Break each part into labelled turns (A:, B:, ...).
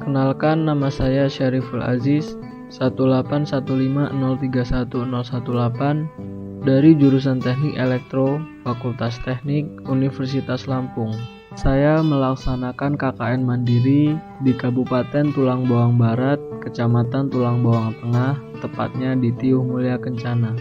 A: Perkenalkan, nama saya Syariful Aziz 18150310118 dari jurusan Teknik Elektro, Fakultas Teknik, Universitas Lampung. Saya melaksanakan KKN Mandiri di Kabupaten Tulang Bawang Barat, Kecamatan Tulang Bawang Tengah, tepatnya di Tiuh Mulia Kencana.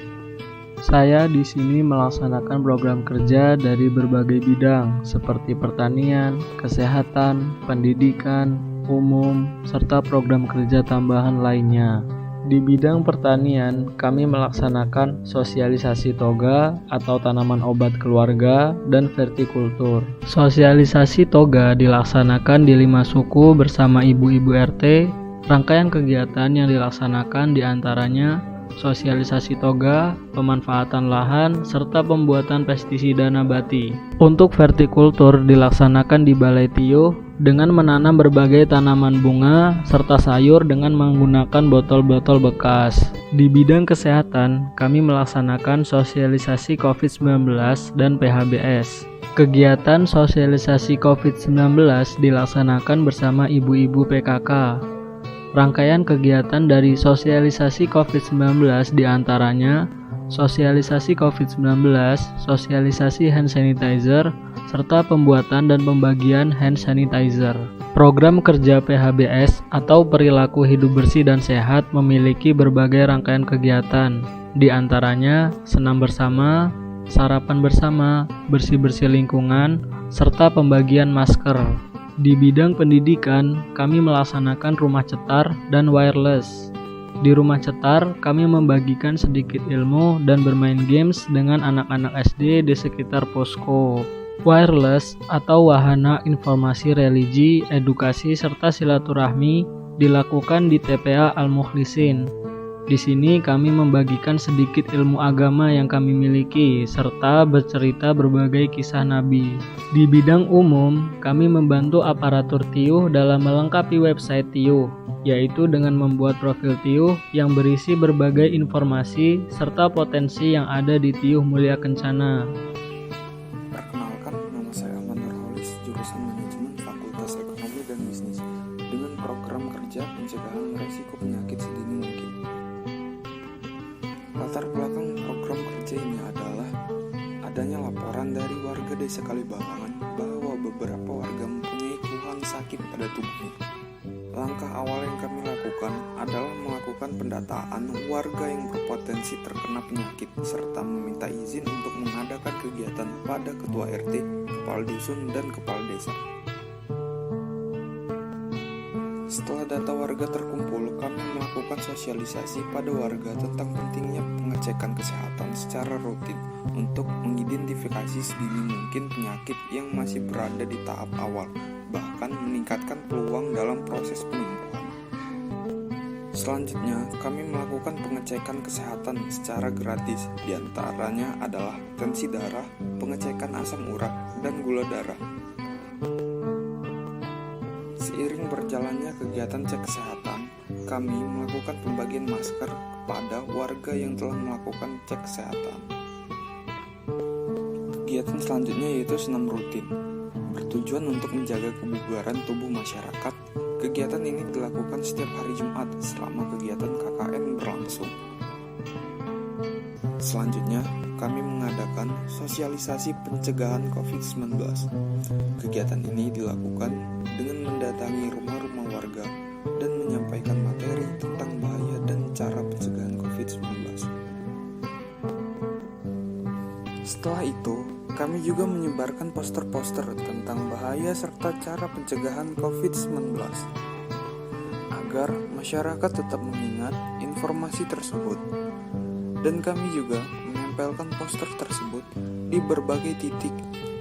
A: Saya di sini melaksanakan program kerja dari berbagai bidang seperti pertanian, kesehatan, pendidikan, umum, serta program kerja tambahan lainnya. Di bidang pertanian, kami melaksanakan sosialisasi toga atau tanaman obat keluarga dan vertikultur. Sosialisasi toga dilaksanakan di 5 suku bersama ibu-ibu RT. Rangkaian kegiatan yang dilaksanakan diantaranya sosialisasi toga, pemanfaatan lahan, serta pembuatan pestisida nabati. Untuk vertikultur dilaksanakan di Balai Tiuh dengan menanam berbagai tanaman bunga serta sayur dengan menggunakan botol-botol bekas. Di bidang kesehatan, kami melaksanakan sosialisasi COVID-19 dan PHBS. Kegiatan sosialisasi COVID-19 dilaksanakan bersama ibu-ibu PKK. Rangkaian kegiatan dari sosialisasi COVID-19 diantaranya sosialisasi COVID-19, sosialisasi hand sanitizer, serta pembuatan dan pembagian hand sanitizer. Program kerja PHBS atau perilaku hidup bersih dan sehat memiliki berbagai rangkaian kegiatan, diantaranya senam bersama, sarapan bersama, bersih-bersih lingkungan, serta pembagian masker. Di bidang pendidikan, kami melaksanakan rumah cetar dan wireless. Di rumah cetar, kami membagikan sedikit ilmu dan bermain games dengan anak-anak SD di sekitar posko. Wireless atau wahana informasi religi, edukasi, serta silaturahmi dilakukan di TPA Al-Mukhlisin. Di sini kami membagikan sedikit ilmu agama yang kami miliki, serta bercerita berbagai kisah Nabi. Di bidang umum, kami membantu aparatur Tiuh dalam melengkapi website Tiuh, yaitu dengan membuat profil Tiuh yang berisi berbagai informasi serta potensi yang ada di Tiuh Mulia Kencana.
B: Perkenalkan, nama saya Ahmad Nurholis, jurusan Manajemen Fakultas Ekonomi dan Bisnis, dengan program kerja pencegahan resiko penyakit sedini mungkin. Latar belakang program kerja ini adalah adanya laporan dari warga Desa Kalibalangan bahwa beberapa warga mempunyai keluhan sakit pada tubuhnya. Langkah awal yang kami lakukan adalah melakukan pendataan warga yang berpotensi terkena penyakit serta meminta izin untuk mengadakan kegiatan pada ketua RT, kepala dusun, dan kepala desa. Setelah data warga terkumpul, kami melakukan sosialisasi pada warga tentang pentingnya pengecekan kesehatan secara rutin untuk mengidentifikasi sedini mungkin penyakit yang masih berada di tahap awal, bahkan meningkatkan peluang dalam proses penyembuhan. Selanjutnya, kami melakukan pengecekan kesehatan secara gratis, diantaranya adalah tensi darah, pengecekan asam urat, dan gula darah. Seiring berjalannya kegiatan cek kesehatan, kami melakukan pembagian masker kepada warga yang telah melakukan cek kesehatan. Kegiatan selanjutnya yaitu senam rutin, bertujuan untuk menjaga kebugaran tubuh masyarakat. Kegiatan ini dilakukan setiap hari Jumat selama kegiatan KKN berlangsung. Selanjutnya, kami mengadakan sosialisasi pencegahan COVID-19. Kegiatan ini dilakukan dengan mendatangi rumah-rumah warga dan menyampaikan materi tentang bahaya dan cara pencegahan COVID-19. Setelah itu, kami juga menyebarkan poster-poster tentang bahaya serta cara pencegahan COVID-19 agar masyarakat tetap mengingat informasi tersebut. Dan kami juga menempelkan poster tersebut di berbagai titik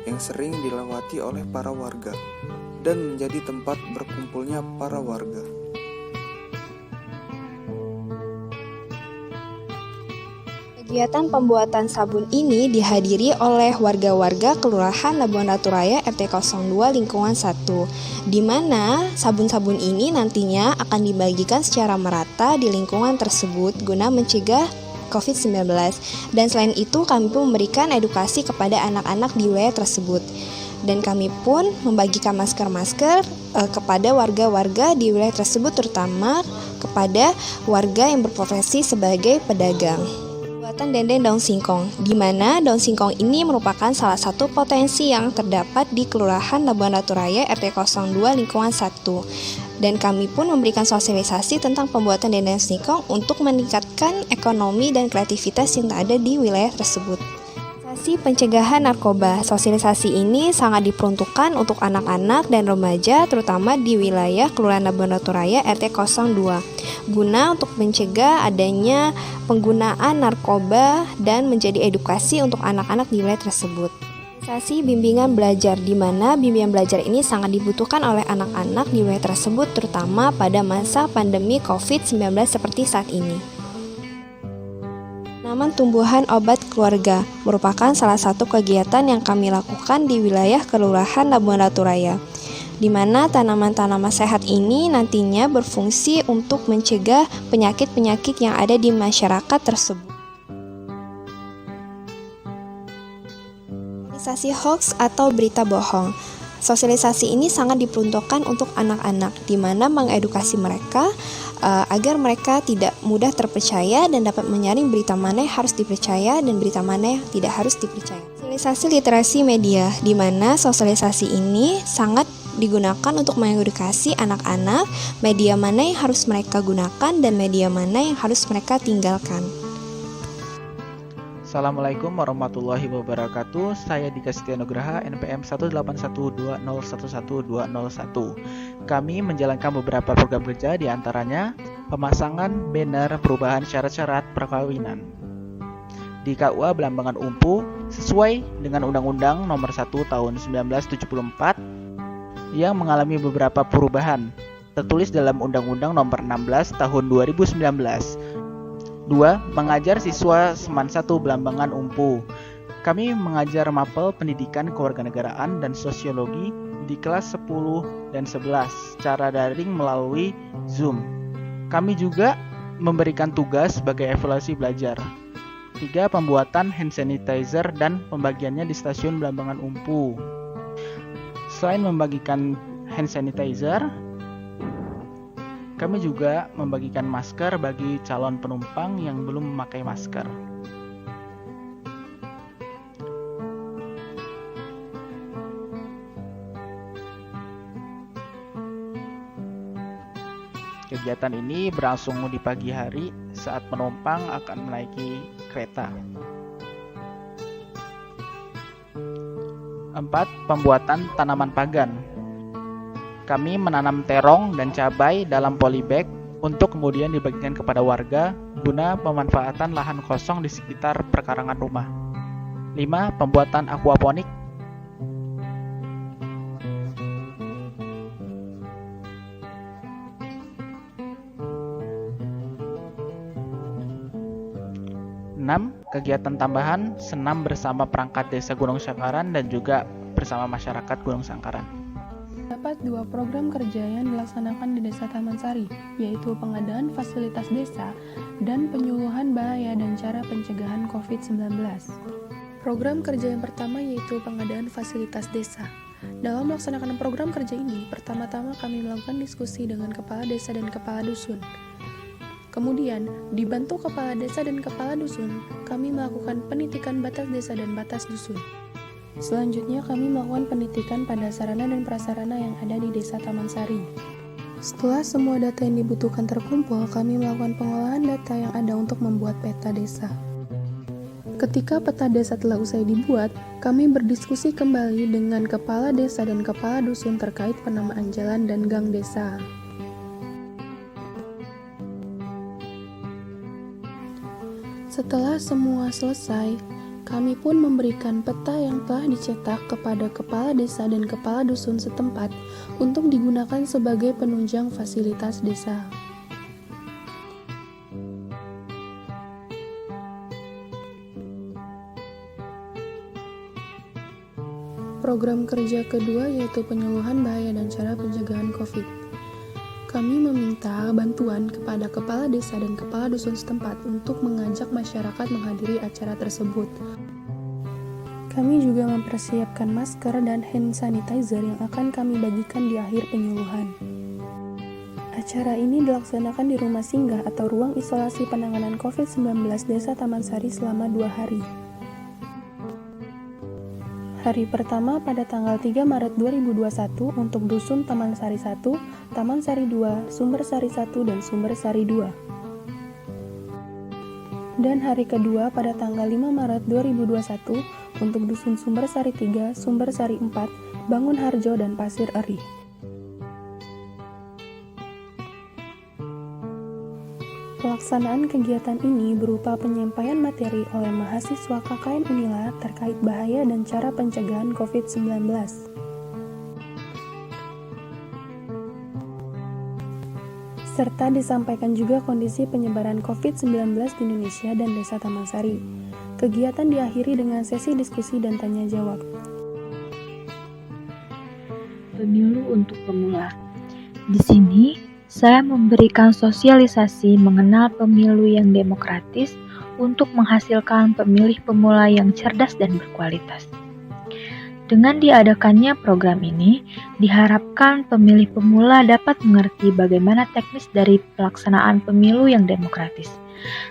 B: yang sering dilewati oleh para warga dan menjadi tempat berkumpulnya para warga.
C: Kegiatan pembuatan sabun ini dihadiri oleh warga-warga Kelurahan Labuan Ratu Raya RT 02 lingkungan 1, di mana sabun-sabun ini nantinya akan dibagikan secara merata di lingkungan tersebut guna mencegah COVID-19. Dan selain itu kami pun memberikan edukasi kepada anak-anak di wilayah tersebut. Dan kami pun membagikan masker-masker kepada warga-warga di wilayah tersebut, terutama kepada warga yang berprofesi sebagai pedagang. Pembuatan dendeng daun singkong, di mana daun singkong ini merupakan salah satu potensi yang terdapat di Kelurahan Labuan Ratu Raya RT 02 lingkungan 1. Dan kami pun memberikan sosialisasi tentang pembuatan dendeng singkong untuk meningkatkan ekonomi dan kreativitas yang ada di wilayah tersebut. Sosialisasi pencegahan narkoba. Sosialisasi ini sangat diperuntukkan untuk anak-anak dan remaja, terutama di wilayah Kelurahan Labuan Ratu Raya RT 02, guna untuk mencegah adanya penggunaan narkoba dan menjadi edukasi untuk anak-anak di wilayah tersebut. Sosialisasi bimbingan belajar, di mana bimbingan belajar ini sangat dibutuhkan oleh anak-anak di wilayah tersebut, terutama pada masa pandemi COVID-19 seperti saat ini. Tanaman tumbuhan obat keluarga merupakan salah satu kegiatan yang kami lakukan di wilayah Kelurahan Labuan Ratu Raya, di mana tanaman-tanaman sehat ini nantinya berfungsi untuk mencegah penyakit-penyakit yang ada di masyarakat tersebut. Sosialisasi hoax atau berita bohong. Sosialisasi ini sangat diperuntukkan untuk anak-anak, di mana mengedukasi mereka agar mereka tidak mudah terpercaya dan dapat menyaring berita mana yang harus dipercaya dan berita mana yang tidak harus dipercaya. Sosialisasi literasi media, di mana sosialisasi ini sangat digunakan untuk mengedukasi anak-anak media mana yang harus mereka gunakan dan media mana yang harus mereka tinggalkan.
D: Assalamualaikum warahmatullahi wabarakatuh. Saya Dika Setia Nugraha, NPM 18120111201. Kami menjalankan beberapa program kerja, di antaranya pemasangan banner perubahan syarat-syarat perkawinan di KUA Belambangan Umpu sesuai dengan Undang-Undang Nomor 1 Tahun 1974 yang mengalami beberapa perubahan tertulis dalam Undang-Undang Nomor 16 Tahun 2019. 2. Mengajar siswa Seman 1 Belambangan Umpu. Kami mengajar mapel pendidikan kewarganegaraan dan sosiologi di kelas 10 dan 11 secara daring melalui Zoom. Kami juga memberikan tugas sebagai evaluasi belajar. 3. Pembuatan hand sanitizer dan pembagiannya di stasiun Belambangan Umpu. Selain membagikan hand sanitizer, kami juga membagikan masker bagi calon penumpang yang belum memakai masker. Kegiatan ini berlangsung di pagi hari saat penumpang akan menaiki kereta. 4. Pembuatan tanaman pagan. Kami menanam terong dan cabai dalam polybag untuk kemudian dibagikan kepada warga guna pemanfaatan lahan kosong di sekitar perkarangan rumah. 5. Pembuatan aquaponik. Kegiatan tambahan senam bersama perangkat desa Gunung Sangkaran dan juga bersama masyarakat Gunung Sangkaran.
E: Terdapat 2 program kerja yang dilaksanakan di Desa Taman Sari, yaitu pengadaan fasilitas desa dan penyuluhan bahaya dan cara pencegahan COVID-19. Program kerja yang pertama yaitu pengadaan fasilitas desa. Dalam melaksanakan program kerja ini, pertama-tama kami melakukan diskusi dengan kepala desa dan kepala dusun. Kemudian, dibantu kepala desa dan kepala dusun, kami melakukan penitikan batas desa dan batas dusun. Selanjutnya, kami melakukan penitikan pada sarana dan prasarana yang ada di Desa Taman Sari. Setelah semua data yang dibutuhkan terkumpul, kami melakukan pengolahan data yang ada untuk membuat peta desa. Ketika peta desa telah usai dibuat, kami berdiskusi kembali dengan kepala desa dan kepala dusun terkait penamaan jalan dan gang desa. Setelah semua selesai, kami pun memberikan peta yang telah dicetak kepada kepala desa dan kepala dusun setempat untuk digunakan sebagai penunjang fasilitas desa. Program kerja kedua yaitu penyuluhan bahaya dan cara pencegahan COVID. Kami meminta bantuan kepada kepala desa dan kepala dusun setempat untuk mengajak masyarakat menghadiri acara tersebut. Kami juga mempersiapkan masker dan hand sanitizer yang akan kami bagikan di akhir penyuluhan. Acara ini dilaksanakan di Rumah Singgah atau Ruang Isolasi Penanganan COVID-19 Desa Taman Sari selama 2 hari. Hari pertama pada tanggal 3 Maret 2021 untuk Dusun Taman Sari 1, Taman Sari 2, Sumber Sari 1, dan Sumber Sari 2. Dan hari kedua pada tanggal 5 Maret 2021 untuk Dusun Sumber Sari 3, Sumber Sari 4, Bangun Harjo, dan Pasir Eri. Pelaksanaan kegiatan ini berupa penyampaian materi oleh mahasiswa KKN Unila terkait bahaya dan cara pencegahan COVID-19. Serta disampaikan juga kondisi penyebaran COVID-19 di Indonesia dan Desa Taman Sari. Kegiatan diakhiri dengan sesi diskusi dan tanya jawab.
F: Pemilu untuk pemula. Di sini, saya memberikan sosialisasi mengenal pemilu yang demokratis untuk menghasilkan pemilih pemula yang cerdas dan berkualitas. Dengan diadakannya program ini, diharapkan pemilih pemula dapat mengerti bagaimana teknis dari pelaksanaan pemilu yang demokratis.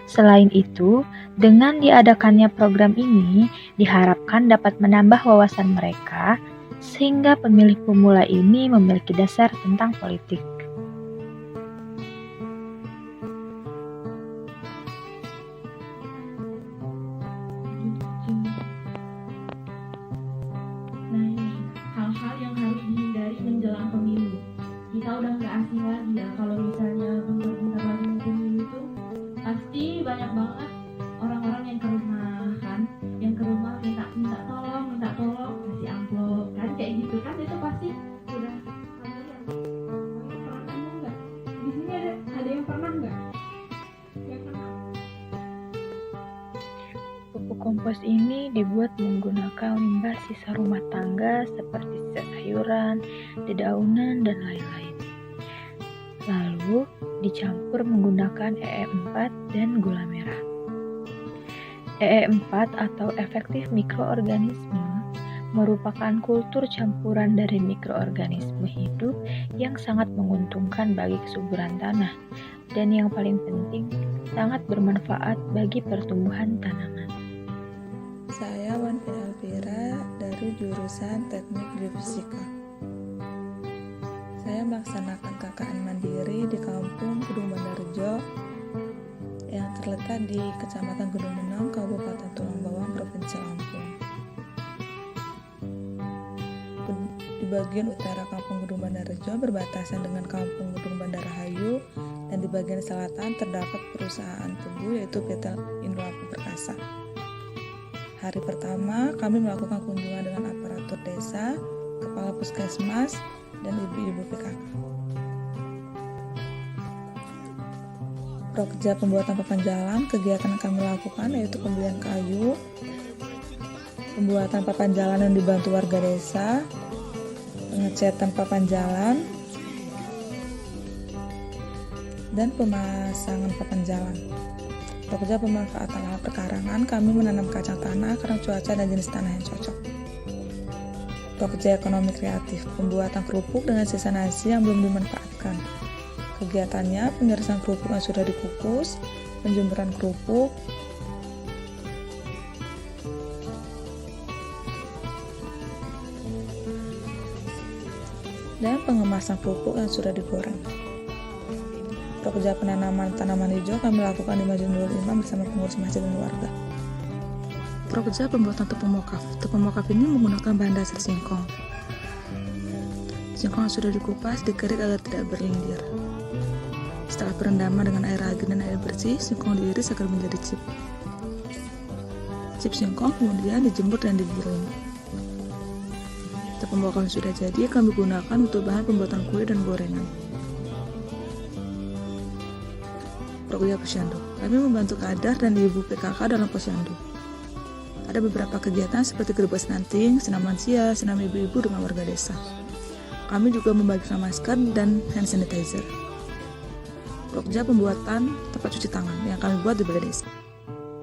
F: Selain itu, dengan diadakannya program ini, diharapkan dapat menambah wawasan mereka, sehingga pemilih pemula ini memiliki dasar tentang politik.
G: Hal-hal yang harus dihindari menjelang pemilu. Kita udah nggak asing lagi ya kalau misalnya bentar-bentar lagi mau pemilu itu pasti banyak banget orang-orang yang ke rumah kan, yang ke rumah minta tolong kasih amplop kan, kayak gitu kan, itu pasti udah kalian pernah nemu nggak? Di sini ada yang pernah nggak? Nggak pernah.
F: Pupuk kompos ini dibuat menggunakan limbah sisa rumah tangga seperti sisa sayuran, dedaunan, dan lain-lain. Lalu dicampur menggunakan EE4 dan gula merah. EE4 atau efektif mikroorganisme merupakan kultur campuran dari mikroorganisme hidup yang sangat menguntungkan bagi kesuburan tanah dan yang paling penting sangat bermanfaat bagi pertumbuhan tanaman.
H: Saya Wan Elvira dari jurusan Teknik Geofisika. Saya melaksanakan KKN Mandiri di Kampung Gedung Bandarjo yang terletak di Kecamatan Gunung Menong, Kabupaten Tulang Bawang, Provinsi Lampung. Di bagian utara Kampung Gedung Bandarjo berbatasan dengan Kampung Gedung Bandarahayu, dan di bagian selatan terdapat perusahaan tebu yaitu PT Indoapi Perkasa. Hari pertama, kami melakukan kunjungan dengan aparatur desa, kepala puskesmas, dan ibu-ibu PKK. Prokerja pembuatan papan jalan, kegiatan yang kami lakukan yaitu pembelian kayu, pembuatan papan jalan yang dibantu warga desa, pengecatan papan jalan, dan pemasangan papan jalan. Pekerja pemanfaatan lahan perkarangan, kami menanam kacang tanah karena cuaca dan jenis tanah yang cocok. Pekerja ekonomi kreatif, pembuatan kerupuk dengan sisa nasi yang belum dimanfaatkan. Kegiatannya pengirisan kerupuk yang sudah dikukus, penjempuran kerupuk, dan pengemasan kerupuk yang sudah digoreng. Pekerja penanaman tanaman hijau kami lakukan di Masjid Nurul Imam bersama pengurus masjid dan warga. Pekerja pembuatan tepung mokaf. Tepung mokaf ini menggunakan bahan dasar singkong. Singkong yang sudah dikupas dikerik agar tidak berlendir. Setelah perendaman dengan air ragin dan air bersih, singkong diiris agar menjadi chip. Chip singkong kemudian dijemur dan digiling. Tepung mokaf yang sudah jadi kami gunakan untuk bahan pembuatan kue dan gorengan. Prokerja posyandu. Kami membantu kadar dan ibu PKK dalam posyandu. Ada beberapa kegiatan seperti gerbek stunting, senam lansia, senam ibu-ibu dengan warga desa. Kami juga membagikan masker dan hand sanitizer. Prokerja pembuatan tempat cuci tangan yang kami buat di balai desa.